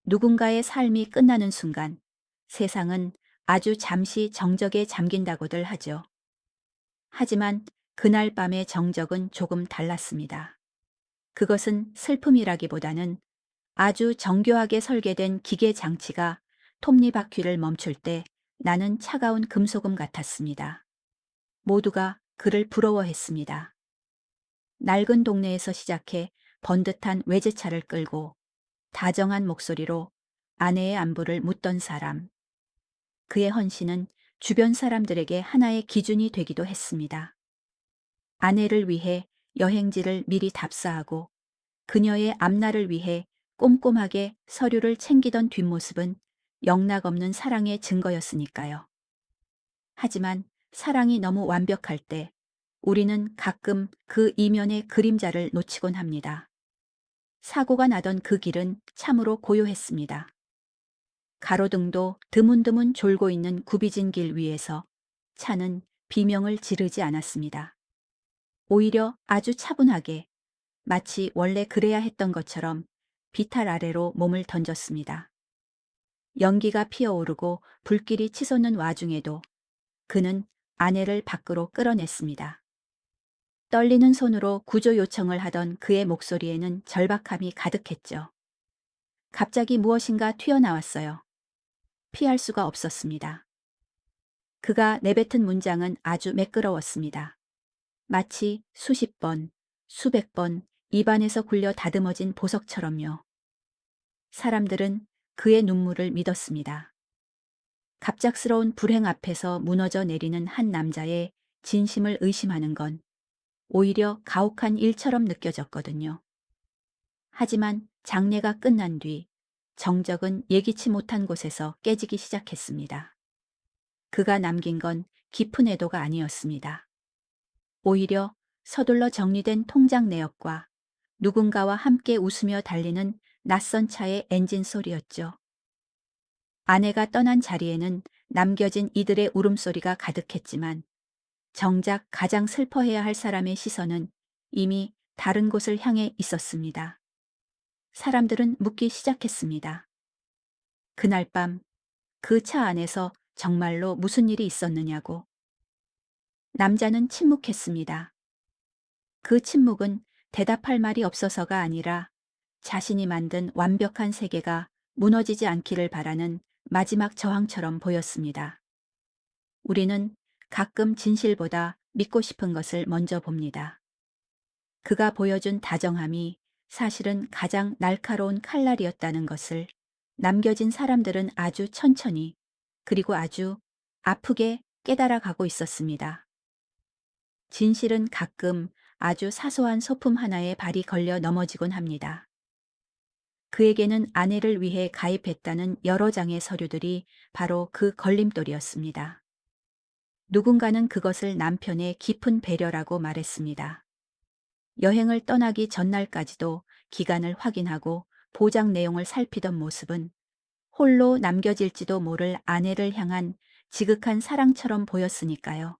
누군가의 삶이 끝나는 순간 세상은 아주 잠시 정적에 잠긴다고들 하죠. 하지만 그날 밤의 정적은 조금 달랐습니다. 그것은 슬픔이라기보다는 아주 정교하게 설계된 기계 장치가 톱니바퀴를 멈출 때 나는 차가운 금소금 같았습니다. 모두가 그를 부러워했습니다. 낡은 동네에서 시작해 번듯한 외제차를 끌고 다정한 목소리로 아내의 안부를 묻던 사람. 그의 헌신은 주변 사람들에게 하나의 기준이 되기도 했습니다. 아내를 위해 여행지를 미리 답사하고 그녀의 앞날을 위해 꼼꼼하게 서류를 챙기던 뒷모습은 영락없는 사랑의 증거였으니까요. 하지만 사랑이 너무 완벽할 때 우리는 가끔 그 이면의 그림자를 놓치곤 합니다. 사고가 나던 그 길은 참으로 고요했습니다. 가로등도 드문드문 졸고 있는 굽이진 길 위에서 차는 비명을 지르지 않았습니다. 오히려 아주 차분하게 마치 원래 그래야 했던 것처럼 비탈 아래로 몸을 던졌습니다. 연기가 피어오르고 불길이 치솟는 와중에도 그는 아내를 밖으로 끌어냈습니다. 떨리는 손으로 구조 요청을 하던 그의 목소리에는 절박함이 가득했죠. 갑자기 무엇인가 튀어나왔어요. 피할 수가 없었습니다. 그가 내뱉은 문장은 아주 매끄러웠습니다. 마치 수십 번, 수백 번 입안에서 굴려 다듬어진 보석처럼요. 사람들은 그의 눈물을 믿었습니다. 갑작스러운 불행 앞에서 무너져 내리는 한 남자의 진심을 의심하는 건 오히려 가혹한 일처럼 느껴졌거든요. 하지만 장례가 끝난 뒤 정적은 예기치 못한 곳에서 깨지기 시작했습니다. 그가 남긴 건 깊은 애도가 아니었습니다. 오히려 서둘러 정리된 통장 내역과 누군가와 함께 웃으며 달리는 낯선 차의 엔진 소리였죠. 아내가 떠난 자리에는 남겨진 이들의 울음소리가 가득했지만 정작 가장 슬퍼해야 할 사람의 시선은 이미 다른 곳을 향해 있었습니다. 사람들은 묻기 시작했습니다. 그날 밤 그 차 안에서 정말로 무슨 일이 있었느냐고. 남자는 침묵했습니다. 그 침묵은 대답할 말이 없어서가 아니라 자신이 만든 완벽한 세계가 무너지지 않기를 바라는 마지막 저항처럼 보였습니다. 우리는 가끔 진실보다 믿고 싶은 것을 먼저 봅니다. 그가 보여준 다정함이 사실은 가장 날카로운 칼날이었다는 것을 남겨진 사람들은 아주 천천히 그리고 아주 아프게 깨달아 가고 있었습니다. 진실은 가끔 아주 사소한 소품 하나에 발이 걸려 넘어지곤 합니다. 그에게는 아내를 위해 가입했다는 여러 장의 서류들이 바로 그 걸림돌이었습니다. 누군가는 그것을 남편의 깊은 배려라고 말했습니다. 여행을 떠나기 전날까지도 기간을 확인하고 보장 내용을 살피던 모습은 홀로 남겨질지도 모를 아내를 향한 지극한 사랑처럼 보였으니까요.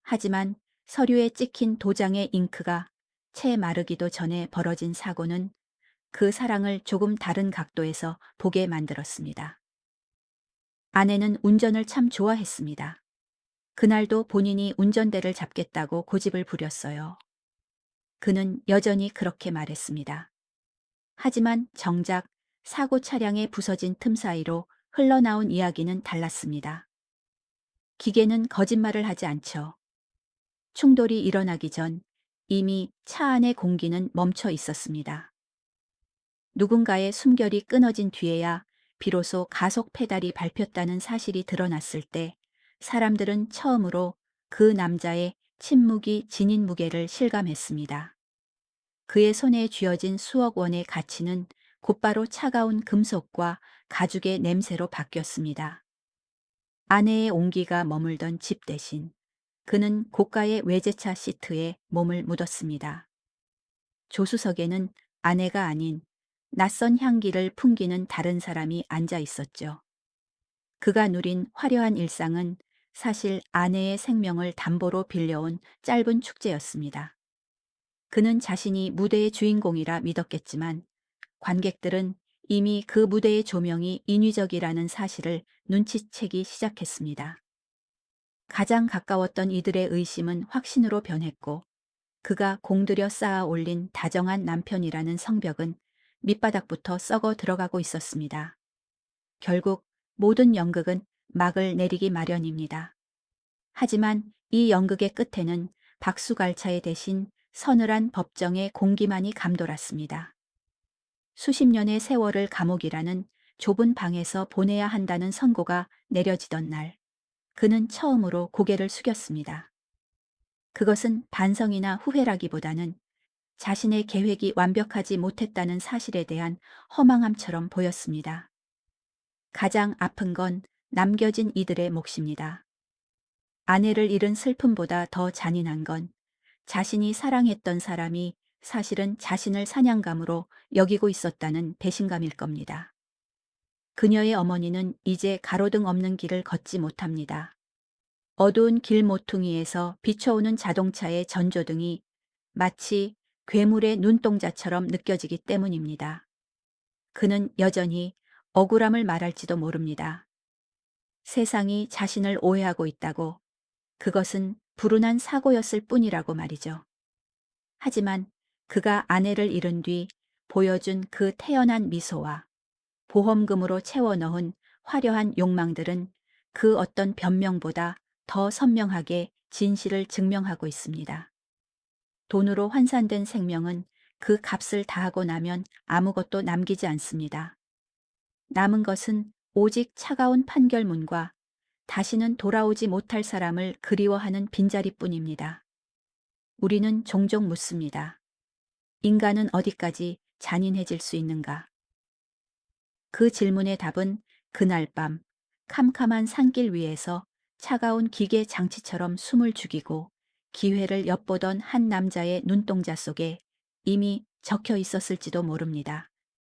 하지만 서류에 찍힌 도장의 잉크가 채 마르기도 전에 벌어진 사고는 그 사랑을 조금 다른 각도에서 보게 만들었습니다. 아내는 운전을 참 좋아했습니다. 그날도 본인이 운전대를 잡겠다고 고집을 부렸어요. 그는 여전히 그렇게 말했습니다. 하지만 정작 사고 차량에 부서진 틈 사이로 흘러나온 이야기는 달랐습니다. 기계는 거짓말을 하지 않죠. 충돌이 일어나기 전 이미 차 안의 공기는 멈춰 있었습니다. 누군가의 숨결이 끊어진 뒤에야 비로소 가속 페달이 밟혔다는 사실이 드러났을 때 사람들은 처음으로 그 남자의 침묵이 지닌 무게를 실감했습니다. 그의 손에 쥐어진 수억 원의 가치는 곧바로 차가운 금속과 가죽의 냄새로 바뀌었습니다. 아내의 온기가 머물던 집 대신 그는 고가의 외제차 시트에 몸을 묻었습니다. 조수석에는 아내가 아닌 낯선 향기를 풍기는 다른 사람이 앉아 있었죠. 그가 누린 화려한 일상은 사실 아내의 생명을 담보로 빌려온 짧은 축제였습니다. 그는 자신이 무대의 주인공이라 믿었겠지만 관객들은 이미 그 무대의 조명이 인위적이라는 사실을 눈치채기 시작했습니다. 가장 가까웠던 이들의 의심은 확신으로 변했고 그가 공들여 쌓아 올린 다정한 남편이라는 성벽은 밑바닥부터 썩어 들어가고 있었습니다. 결국 모든 연극은 막을 내리기 마련입니다. 하지만 이 연극의 끝에는 박수갈차의 대신 서늘한 법정의 공기만이 감돌았습니다. 수십 년의 세월을 감옥이라는 좁은 방에서 보내야 한다는 선고가 내려지던 날, 그는 처음으로 고개를 숙였습니다. 그것은 반성이나 후회라기보다는 자신의 계획이 완벽하지 못했다는 사실에 대한 허망함처럼 보였습니다. 가장 아픈 건 남겨진 이들의 몫입니다. 아내를 잃은 슬픔보다 더 잔인한 건 자신이 사랑했던 사람이 사실은 자신을 사냥감으로 여기고 있었다는 배신감일 겁니다. 그녀의 어머니는 이제 가로등 없는 길을 걷지 못합니다. 어두운 길 모퉁이에서 비춰오는 자동차의 전조등이 마치 괴물의 눈동자처럼 느껴지기 때문입니다. 그는 여전히 억울함을 말할지도 모릅니다. 세상이 자신을 오해하고 있다고, 그것은 불운한 사고였을 뿐이라고 말이죠. 하지만 그가 아내를 잃은 뒤 보여준 그 태연한 미소와 보험금으로 채워 넣은 화려한 욕망들은 그 어떤 변명보다 더 선명하게 진실을 증명하고 있습니다. 돈으로 환산된 생명은 그 값을 다하고 나면 아무것도 남기지 않습니다. 남은 것은 오직 차가운 판결문과 다시는 돌아오지 못할 사람을 그리워하는 빈자리뿐입니다. 우리는 종종 묻습니다. 인간은 어디까지 잔인해질 수 있는가? 그 질문의 답은 그날 밤 캄캄한 산길 위에서 차가운 기계 장치처럼 숨을 죽이고 기회를 엿보던 한 남자의 눈동자 속에 이미 적혀 있었을지도 모릅니다.